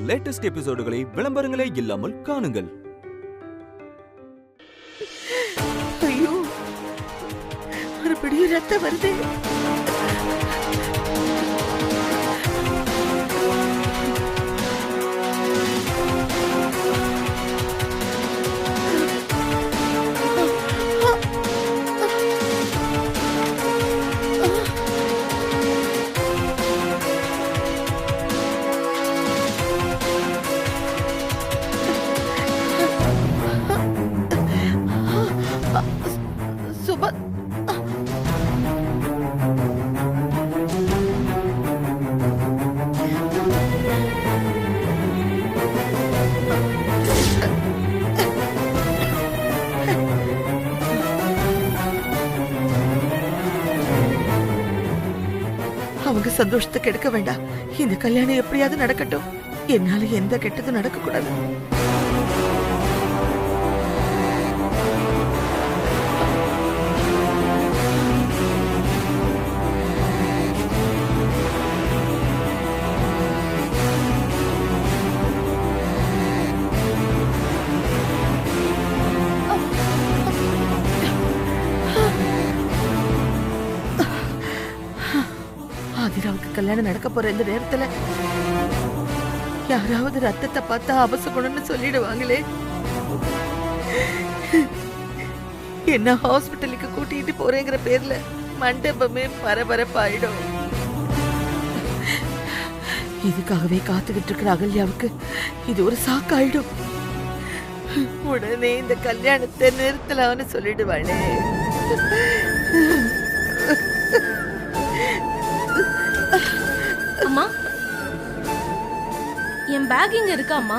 Latest எபிசோடுகளை விளம்பரங்களே இல்லாமல் காணுங்கள். ஐயோ, மறுபடியும் ரத்தம் வருது. சுபத், அவங்க சந்தோஷத்தை கெடுக்க வேண்டாம். இந்த கல்யாணம் எப்படியாவது நடக்கட்டும். என்னால எந்த கெட்டதும் நடக்க கூடாது. ஆதிராவுக்கு கல்யாணம் நடக்க போற இந்த நேரத்துல யாராவது ரத்தத்தை பார்த்தா அவசகுணம்னு சொல்லிடுவாங்களே. என்ன ஹாஸ்பிட்டலுக்கு கூட்டிட்டு போறேங்கிற பேர்ல மண்டபமே பரபரப்பாயிடும். இதுக்காகவே காத்துக்கிட்டு இருக்கிற அகல்யாவுக்கு இது ஒரு சாக்காயிடும். உடனே இந்த கல்யாணத்தை நிறுத்தலாம்னு சொல்லிடுவாளே. அம்மா, என் பேக் இங்க இருக்கா அம்மா?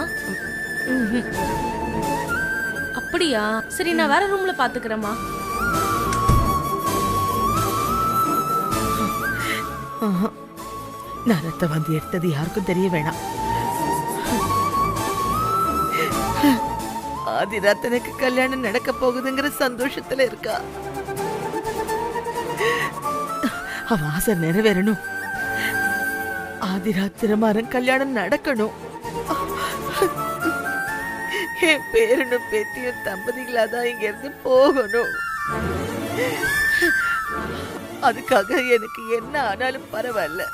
அப்படியா? சரி, நான் வேற ரூம்ல பாத்துக்கிறேம்மா. நான் ரத்தம் வந்து எடுத்தது யாருக்கும் தெரிய வேணாம். ஆதிரா தனக்கு கல்யாணம் நடக்க போகுதுங்கிற சந்தோஷத்துல இருக்கா. அவ ஆசை நிறைவேறணும். ஆதிரா திருமாறன் கல்யாணம் நடக்கணும். என் பேரனும் பேத்தியும் தம்பதிகளாதான் இங்க இருந்து போகணும். அதுக்காக எனக்கு என்ன ஆனாலும் பரவாயில்ல,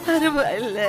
பரவாயில்ல.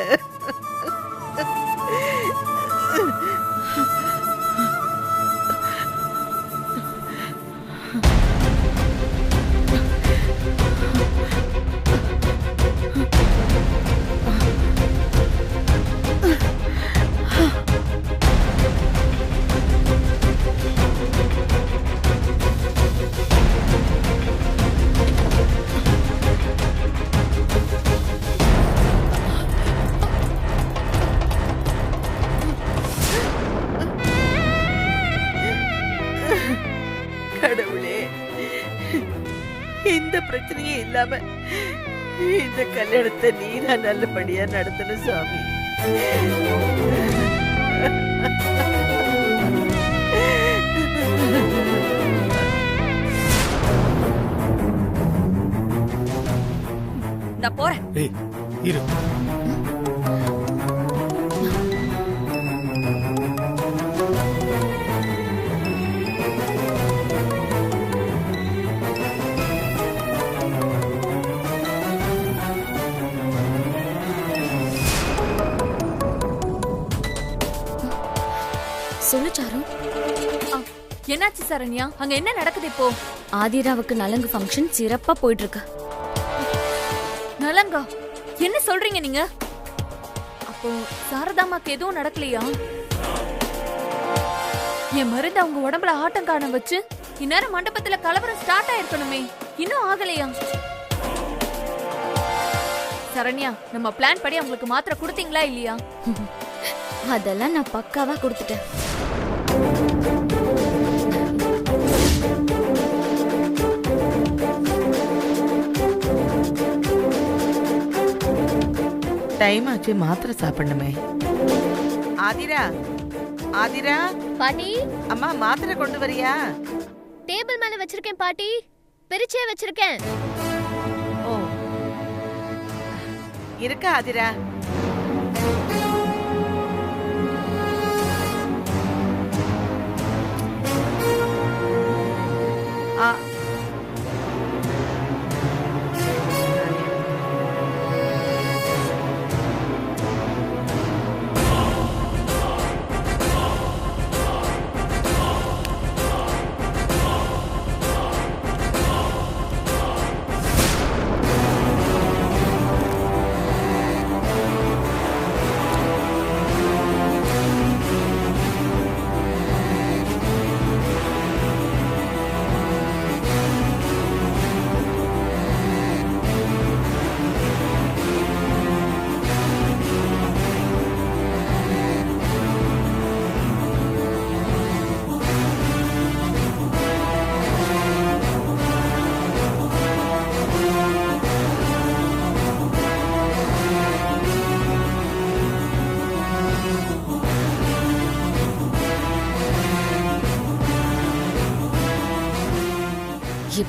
கடவுளே, இந்த பிரச்சனையே இல்லாம இந்த கல்யாணத்தை நீதான் நல்லபடியா நடத்தணும் சாமி. நான் போறேன். இரு. சொல்லு சாரு. என்னாச்சு சரண்யா? அங்க என்ன நடக்குது இப்போ? ஆதிராவுக்கு நலங்கு ஃபங்க்ஷன் சிறப்பா போயிட்டு இருக்கு. நலங்கா? என்ன சொல்றீங்க நீங்க? அப்போ சாரதாமாக்கு எதுவும் நடக்கலையா? என் மருந்து அவங்க உடம்புல ஆட்டம் காண வச்சு இந்நேரம் மண்டபத்துல கலவரம் ஸ்டார்ட் ஆயிருக்கணுமே, இன்னும் ஆகலையா? சரண்யா, நம்ம பிளான் படி அவங்களுக்கு மாத்திரை கொடுத்தீங்களா இல்லையா? அதெல்லாம் நான் பக்காவா கொடுத்துட்டேன். டைம் ஆச்சு, மாத்திரை சாப்பிடணுமே. ஆதிரா, ஆதிரா பாட்டி, அம்மா மாத்திரை கொண்டு வரியா? டேபிள் மேல வச்சிருக்கேன் பாட்டி, பிரிச்சே வச்சிருக்கேன். ஓ, இருக்கா ஆதிரா?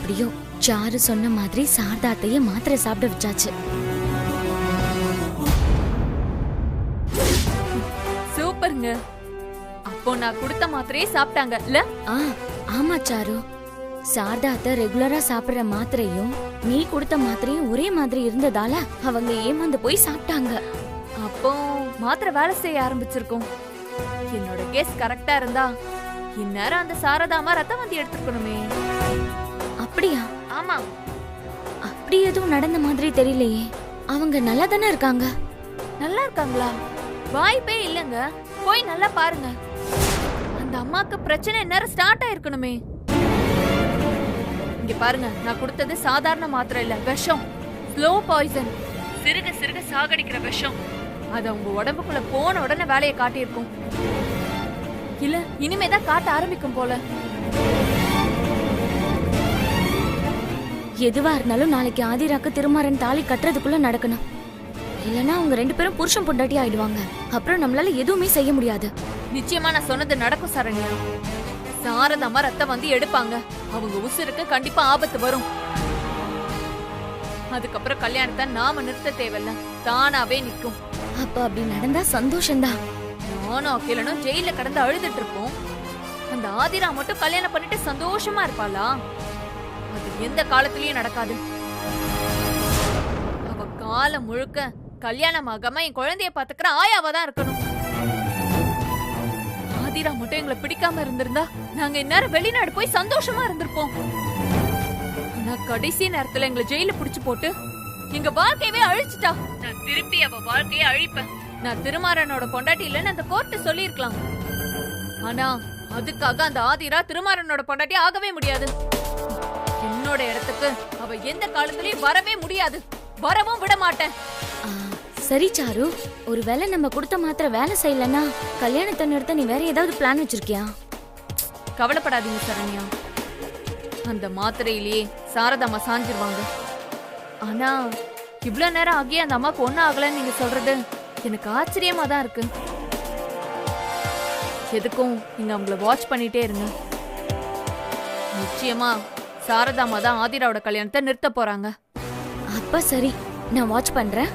எப்படியோ சாரு சொன்ன மாதிரி சாரதாத்தையே மாத்திரை சாப்பிட வச்சாச்சு. சூப்பருங்க. அப்போ நான் கொடுத்த மாத்திரையே சாப்பிட்டாங்க இல்ல? ஆமா சாரு, சாரதாத்த ரெகுலரா சாப்பிடுற மாத்திரையும் நீ கொடுத்த மாத்திரையும் ஒரே மாதிரி இருந்ததால அவங்க ஏமாந்து போய் சாப்பிட்டாங்க. அப்போ மாத்திரை வேலை செய்ய ஆரம்பிச்சிருக்கும். என்னோட கேஸ் கரெக்டா இருந்தா இந்நேரம் அந்த சாரதாமா ரத்தம் வந்து எடுத்துக்கணுமே. அப்படியா? ஆமா. அப்படி எதுவும் நடந்த மாதிரி தெரியலையே. அவங்க நல்லா தானே இருக்காங்க. நல்லா இருக்காங்களா? வாய்ப்பே இல்லங்க. போய் நல்லா பாருங்க. அந்த அம்மாக்கு பிரச்சனை நேரம் ஸ்டார்ட் ஆயிருக்கணுமே. இங்க பாருங்க, நான் கொடுத்தது சாதாரண மாத்திரை இல்ல, விஷம். Slow poison. சிறுக சிறுக சாகடிக்கிற விஷம். அது உங்க உடம்புக்குள்ள போன உடனே வேலையை காட்டியிருக்கும். இல்ல இனிமேதான் காட்ட ஆரம்பிக்கும் போல. எதுவா இருந்தாலும் நாளைக்கு ஆதிராக்கு திருமாறன் தாலி கட்டுறதுக்குள்ள நடக்கணும். இல்லனா அவங்க 2 பேரும் புருஷன் பொண்டாட்டி ஆயிடுவாங்க. அப்புறம் நம்மளால எதுவுமே செய்ய முடியாது. நிச்சயமா நான் சொன்னது நடக்கும் சரண்யா. சாரதாமா ரத்தம் வந்து எடுப்பாங்க. அவங்க உசுருக்கு கண்டிப்பா ஆபத்து வரும். அதுக்கப்புறம் கல்யாணத்தை நாம நிறுத்த தேவையில்ல, தானாவே நிக்கும். அப்ப அப்படி நடந்தா சந்தோஷம்தான். நானும் அகிலனும் ஜெயில கடந்து அழுதுட்டு இருப்போம். அந்த ஆதிரா மட்டும் கல்யாணம் பண்ணிட்டு சந்தோஷமா இருப்பாளா? அது எந்த காலத்திலயும் நடக்காது. அவ காலம் முழுக்க கல்யாணம் ஆகாம என் குழந்தைய பாத்துக்கிற ஆயாவா தான் இருக்கணும். ஆதிரா மட்டும் எங்களை பிடிக்காம இருந்திருந்தா நாங்க இந்நேரம் வெளிநாடு போய் சந்தோஷமா இருந்திருப்போம். ஆனா கடைசி நேரத்துல எங்களை ஜெயில புடிச்சு போட்டு எங்க வாழ்க்கையவே அழிச்சிட்டா. நான் திருப்பி அவ வாழ்க்கைய அழிப்பேன். நான் திருமாறனோட பொண்டாட்டி இல்லன்னு அந்த கோர்ட்டு சொல்லிருக்கலாம். ஆனா அதுக்காக அந்த ஆதிரா திருமாறனோட பொண்டாட்டி ஆகவே முடியாது. என்னோட இடத்துக்கு அவ எந்த காலத்திலயும் வரவே முடியாது. வரவும் விட மாட்டேன். சரி சாரு, ஒருவேளை நம்ம கொடுத்த மாத்திரை வேலை செய்யலன்னா கல்யாணத்தை நிறுத்த நீ வேற ஏதாவது பிளான் வச்சிருக்கியா? கவலைப்படாதீங்க சரண்யா. அந்த மாத்திரையிலேயே சாரதாமா சாஞ்சிருவாங்க. ஆனா இவ்வளவு நேரம் ஆகிய அந்த அம்மாக்கு ஒன்னும் ஆகலன்னு நீங்க சொல்றது எனக்கு ஆச்சரியமா தான் இருக்கு. எதுக்கும் நீங்க அவங்கள வாட்ச் பண்ணிட்டே இருங்க. நிச்சயமா சாரதாமா தான் ஆதிராவோட கல்யாணத்தை நிறுத்த போறாங்க. அப்ப சரி, நான் வாட்ச் பண்றேன்.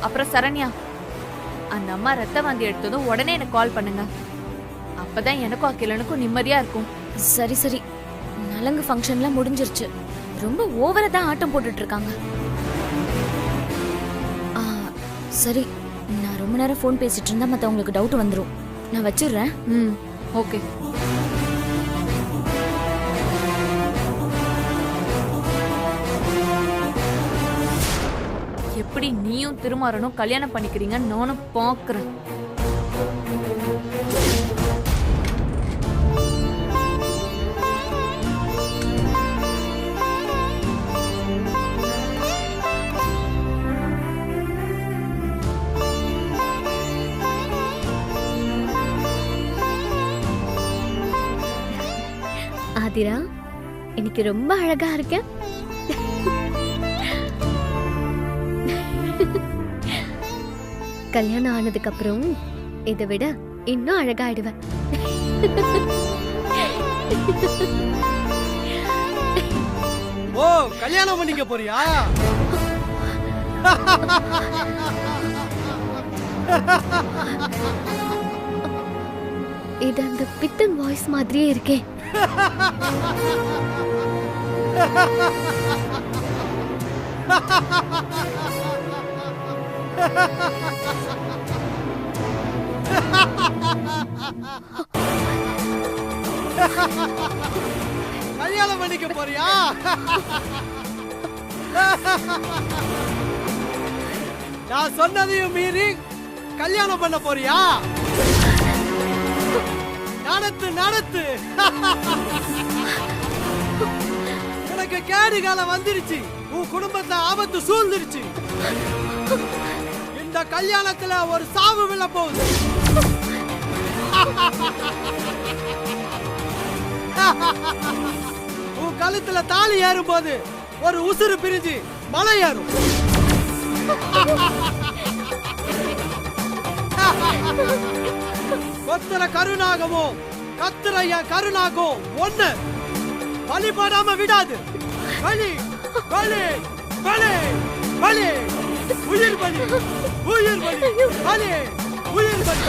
அப்புறம் சரண்யா, அந்த அம்மா ரத்த வாந்தி எடுத்ததும் உடனே எனக்கு கால் பண்ணுங்க. அப்பதான் எனக்கும் அகிலனுக்கும் நிம்மதியா இருக்கும். சரி சரி, நலங்கு ஃபங்க்ஷன்லாம் முடிஞ்சிருச்சு. ரொம்ப ஓவரா தான் ஆட்டம் போட்டுட்டு இருக்காங்க. சரி, நான் ரொம்ப நேரம் ஃபோன் பேசிட்டு இருந்தா மத்தவங்களுக்கு டவுட் வந்துரும். நான் வச்சிடுறேன். ஓகே. எப்படி நீயும் திருமாறனும் கல்யாணம் பண்ணிக்கிறீங்கன்னு நானும் பாக்குறேன். ஆதிரா, இன்னைக்கு ரொம்ப அழகா இருக்க. கல்யாணம் ஆனதுக்கு அப்புறம் இதை விட இன்னும் அழகாயிடுவேன். ஓ, கல்யாணம் பண்ணிக்க போறியா? இது அந்த பித்தன் வாய்ஸ் மாதிரியே இருக்கே. கல்யாணம் பண்ணிக்க போறியா? நான் சொன்னதையும் மீறி கல்யாணம் பண்ண போறியா? நடத்து நடத்து. உனக்கு கேடு காலம் வந்துருச்சு. உன் குடும்பத்தை ஆபத்து சூழ்ந்துருச்சு. இந்த கல்யாணத்துல ஒரு சாவு விழ போகுது. உன் கழுத்துல தாலி ஏறும் போது ஒரு உசுறு பிரிஞ்சு மலை ஏறும். கொத்துற கருணாகவும் கத்துற என் கருணாகவும் ஒண்ணு வழிபடாம விடாது. பலி பலி பலி பலி உயிர் பலி உயிர் பலி பலி உயிர் பலி.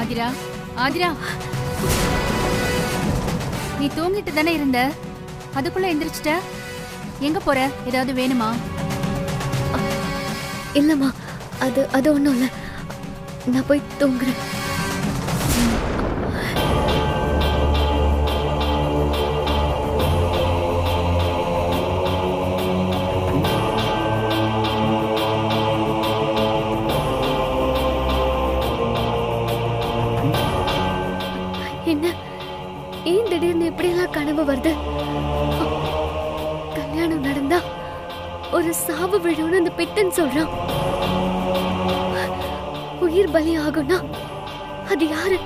ஆதிரா, ஆதிரா, நீ தூங்கிட்டு தானே இருந்த, அதுக்குள்ள எந்திரிச்சிட்ட? எங்க போற? ஏதாவது வேணுமா? இல்லம்மா, அது ஒண்ணும் இல்ல. நான் போய் தூங்குறேன். என்ன ஏன் திடீர்னு இப்படியெல்லாம் கனவு வருது? கல்யாணம் நடந்தா ஒரு சாவு விழுன்னு அந்த பித்தன் சொல்றான். உயிர் பலி ஆகும்னா அது யாரு?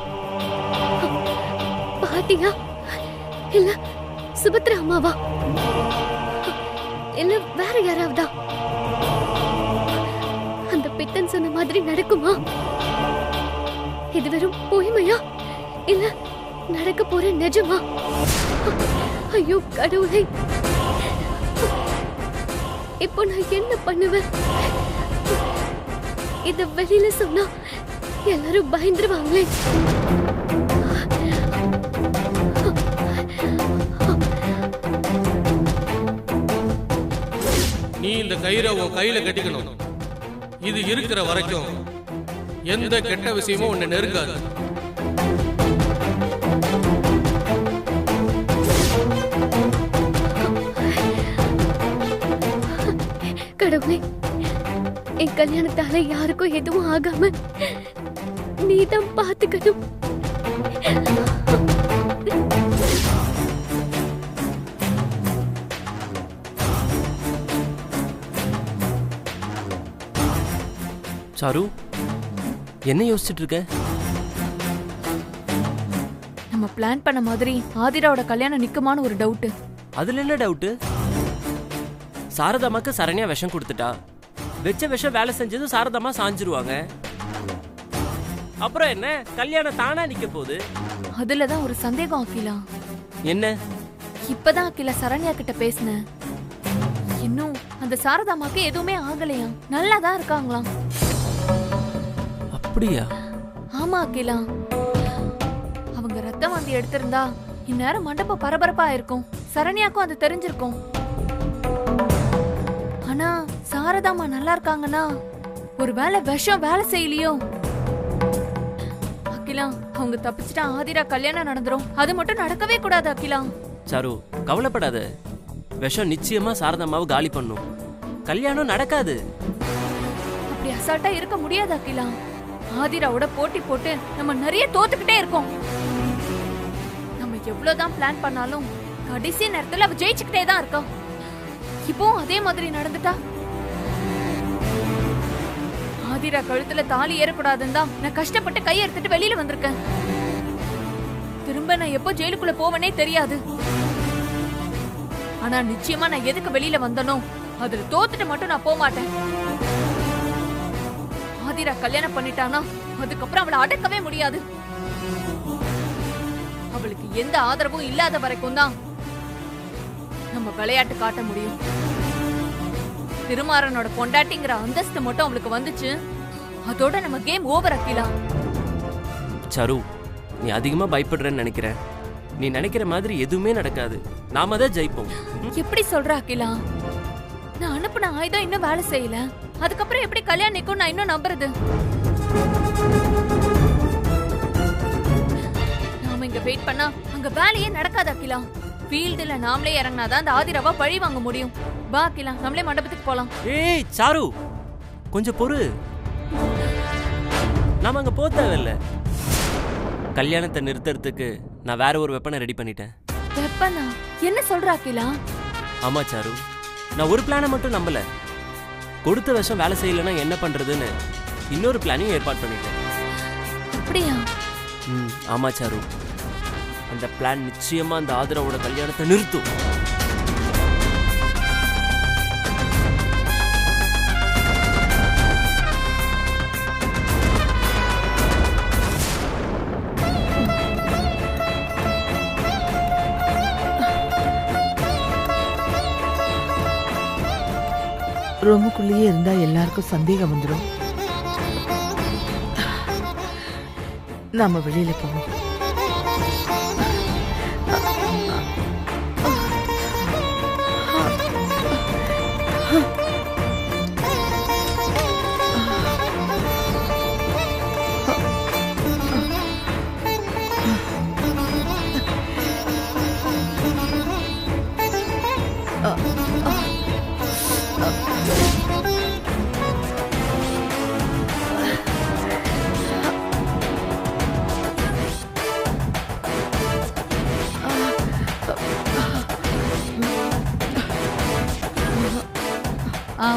பாட்டியா இல்ல சுபத்ரா அம்மாவா இல்ல வேற யாராவதா? அந்த பித்தன் சொன்ன மாதிரி நடக்குமா? இது வெறும் பொய்மையா இல்ல நடக்க போற நிஜமா? ஐயோ கடவுளே, இப்போ நான் என்ன பண்ணுவேன்? இத வெளியில சொன்னா எல்லாரும் பயந்துருவாங்களே. நீ இந்த கயிறை உன் கையில கட்டிக்கணும். இது இருக்கிற வரைக்கும் எந்த கெட்ட விஷயமும் உன்னை நெருங்காது. கடவுளே, என் கல்யாணத்தால யாருக்கும் எதுவும் ஆகாம நீதான் பாத்துக்கணும். சாரு, என்ன யோசிச்சுட்டு இருக்க? நம்ம பிளான் பண்ண மாதிரி ஆதிராவோட கல்யாணம் நிக்குமான்னு ஒரு டவுட். அதுல என்ன டவுட்? சாரதாமாக்கு சரண்யா விஷம் கொடுத்துட்டா. வெச்ச விஷம் வேலை செஞ்சதும் சாரதாமா சாஞ்சிருவாங்க. அப்புறம் என்ன, கல்யாணம் தானா நிக்க போகுது. அதுலதான் ஒரு சந்தேகம் அகிலா. என்ன? இப்பதான் அகிலா சரண்யா கிட்ட பேசினேன். இன்னும் அந்த சாரதாமாக்கு எதுவுமே ஆகலையா, நல்லாதான் இருக்காங்களாம். அப்படியா? ஆமா அகிலா, அவங்க ரத்த வாந்தி எடுத்திருந்தா இந்நேரம் மண்டபம் பரபரப்பா இருக்கும். சரண்யாக்கும் அது தெரிஞ்சிருக்கும். ஆனா சாரதாமா நல்லா இருக்காங்கன்னா ஒருவேளை விஷம் வேலை செய்யலையோ? அகிலா, அவங்க தப்பிச்சுட்டா ஆதிரா கல்யாணம் நடந்துரும். அது மட்டும் நடக்கவே கூடாது அகிலா. சாரு, கவலைப்படாத. விஷம் நிச்சயமா சாரதாமாவை காலி பண்ணும். கல்யாணம் நடக்காது. அப்படி அசால்ட்டா இருக்க முடியாது அகிலா. ஆதிராவோட போட்டி போட்டு நம்ம நிறைய தோத்துக்கிட்டே இருக்கோம். நம்ம எவ்வளவுதான் பிளான் பண்ணாலும் கடைசி நேரத்துல அவ ஜெயிச்சுக்கிட்டே தான் இருக்கா. இப்போ அதே மாதிரி நடந்துட்டா ஆதிரா கழுத்துல தாலி ஏறக்கூடாதுன்னு தான் நான் கஷ்டப்பட்டு கையை எடுத்துட்டு வெளியில வந்திருக்கேன். திரும்ப நான் எப்போ ஜெயிலுக்குள்ள போவனே தெரியாது. ஆனா நிச்சயமா நான் எதுக்கு வெளியில வந்தனோ அதுல தோத்துட்டு மட்டும் நான் போக மாட்டேன். ஆதிரா கல்யாணம் பண்ணிட்டானா அதுக்கப்புறம் அவளை அடக்கவே முடியாது. அவளுக்கு எந்த ஆதரவும் இல்லாத வரைக்கும் தான் நம்ம விளையாட்டு காட்ட முடியும். திருமாறனோட பொண்டாட்டிங்கிற அந்தஸ்து மட்டும் அவளுக்கு வந்துச்சு, அதோட நம்ம கேம் ஓவர் அகிலா. சாரு, நீ அதிகமா பயப்படுறன்னு நினைக்கிறேன். நீ நினைக்கிற மாதிரி எதுவுமே நடக்காது. நாம தான் ஜெயிப்போம். எப்படி சொல்ற அகிலா? நான் அனுப்புன ஆயுதம் இன்னும் வேலை செய்யல. அதுக்கப்புறம் எப்படி கல்யாணம் நிக்கும் நான் இன்னும் நம்புறது? நாம இங்க இங்க வெயிட் பண்ணா அங்க வேலையே நடக்காது அகிலா. ஃபீல்டுல நாமளே இறங்கினாதான் அந்த ஆதிராவா பழி வாங்க முடியும். வா அகிலா, நம்மளே மண்டபத்துக்கு போலாம். ஏய் சாரு, கொஞ்சம் பொறு. நாம அங்க போக தேவையில்ல. கல்யாணத்தை நிறுத்துறதுக்கு நான் வேற ஒரு வெப்பனை ரெடி பண்ணிட்டேன். வெப்பனா? என்ன சொல்ற அகிலா? ஆமா சாரு, நான் ஒரு பிளானை மட்டும் நம்பல. கொடுத்த வருஷம் வேலை செய்யலைன்னா என்ன பண்றதுன்னு இன்னொரு பிளானையும் ஏற்பாடு பண்ணிட்டேன். அப்படியா? ஆமா சாரு, அந்த பிளான் நிச்சயமா அந்த ஆதிராவோட கல்யாணத்தை நிறுத்தும். ரூமுக்குள்ளேயே இருந்தா எல்லாருக்கும் சந்தேகம் வந்துடும். நாம வெளியில போவோம்.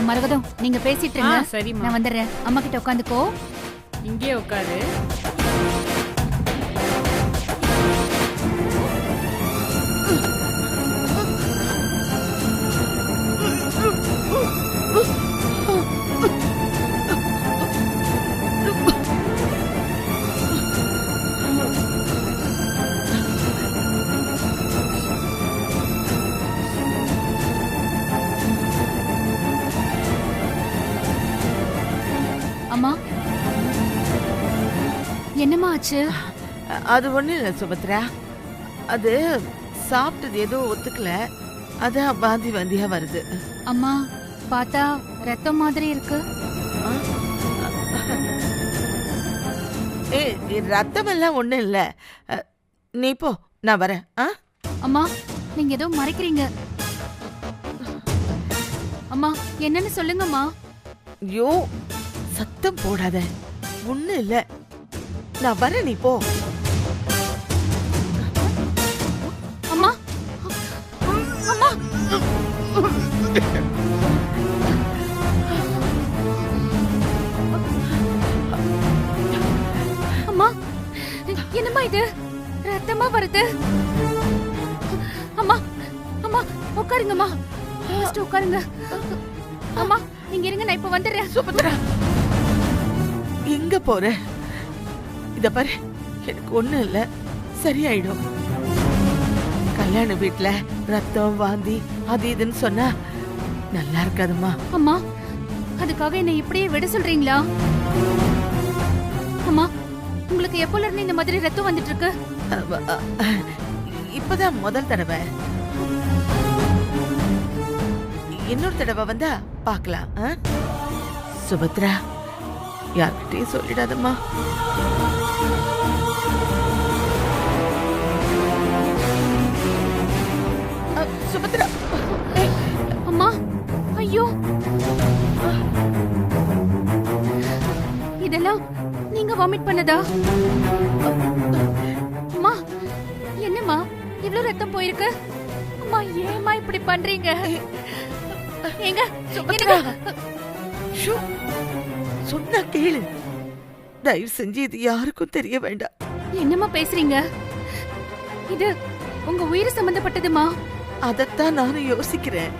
மரகதம், நீங்க பேசிட்டு இருங்க. சரிம்மா, நான் வந்துடுறேன். அம்மா கிட்ட உட்காந்துக்கோ. இங்கே உட்காரு. அம்மா, என்னம்மா ஆச்சு? அது ஒண்ணு இல்ல சுபத்ரா, அது சாப்பிட்டது ஏதோ ஒத்துக்கல, அதான் வாந்தி வாந்தியா வருது. அம்மா, பார்த்தா ரத்தம் மாதிரி இருக்கு. ரத்தம் எல்லாம் ஒண்ணு இல்ல, நீ போ, நான் வரேன். அம்மா, நீங்க ஏதோ மறைக்கிறீங்க. அம்மா, என்னன்னு சொல்லுங்கம்மா. ஐயோ, சத்தம் போடாத, ஒண்ணு இல்ல, நான் வரேன், நீ போ. அம்மா, அம்மா, அம்மா, என்னம்மா இது? ரத்தமா வருது. அம்மா, அம்மா, உட்காருங்கம்மா. ஃபர்ஸ்ட் உட்காருங்க. அம்மா, நீங்க இருங்க, நான் இப்ப வந்துடுறேன். சுபத்ரா, எங்க போற? இத பாரு, எனக்கு ஒண்ணு இல்ல, சரியாயிடும். கல்யாண வீட்டுல ரத்தம் வாந்தி அது இதுன்னு சொன்னா நல்லா இருக்காதுமா. அம்மா, அதுக்காக என்ன இப்படியே விட சொல்றீங்களா? அம்மா, உங்களுக்கு எப்போல இருந்து இந்த மாதிரி ரத்தம் வந்துட்டு இருக்கு? இப்பதான் முதல் தடவை. இன்னொரு தடவை வந்தா பாக்கலாம். சுபத்ரா, யார்கிட்டயும் சொல்லிடாதம்மா. சுபத்ரா. அம்மா, ஐயோ, இதெல்லாம் நீங்க வாமிட் பண்ணதா? அம்மா, என்னம்மா இவ்ளோ ரத்தம் போயிருக்கு? அம்மா, ஏம்மா இப்படி பண்றீங்க? எங்க சுபத்ரா, சொன்னா கேளு, தயவு செஞ்சு இது யாருக்கும் தெரிய வேண்டாம். என்னம்மா பேசுறீங்க? இது உங்க உயிர் சம்பந்தப்பட்டதுமா? அதத்தான் நானும் யோசிக்கிறேன்.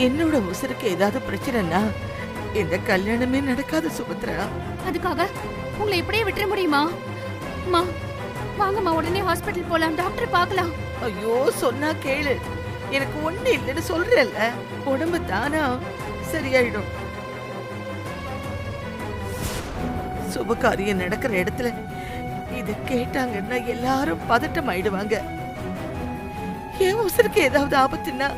என்னோட உசுருக்கு ஏதாவது பிரச்சனைனா இந்த கல்யாணமே நடக்காது சுபத்ரா. அதுக்காக உங்களை இப்படியே விட்டுற முடியுமா? அம்மா, வாங்கம்மா, உடனே ஹாஸ்பிடல் போலாம், டாக்டர் பார்க்கலாம். ஐயோ, சொன்னா கேளு, எனக்கு ஒண்ணு இல்லைன்னு சொல்றேன்ல, உடம்பு தானா சரியாயிடும். சுபகாரியம் நடக்கிற இடத்துல இத கேட்டாங்கன்னா எல்லாரும் பதட்டம் ஆயிடுவாங்க. என் உசுருக்கு ஏதாவது ஆபத்துன்னா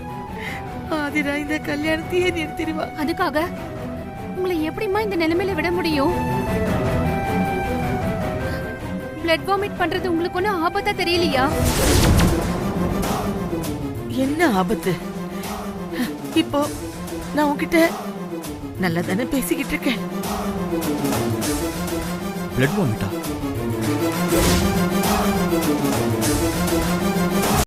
ஆதிரா இந்த கல்யாணத்தையே நிறுத்திடுவா. அதுக்காக உங்களை எப்படிமா இந்த நிலைமையில விட முடியும்? பிளட் வாமிட் பண்றது உங்களுக்கு ஒன்னும் ஆபத்தா தெரியலையா? என்ன ஆபத்து? இப்போ நான் உன்கிட்ட நல்லா தானே பேசிக்கிட்டு இருக்கேன். பிளட் வாமிட்டா?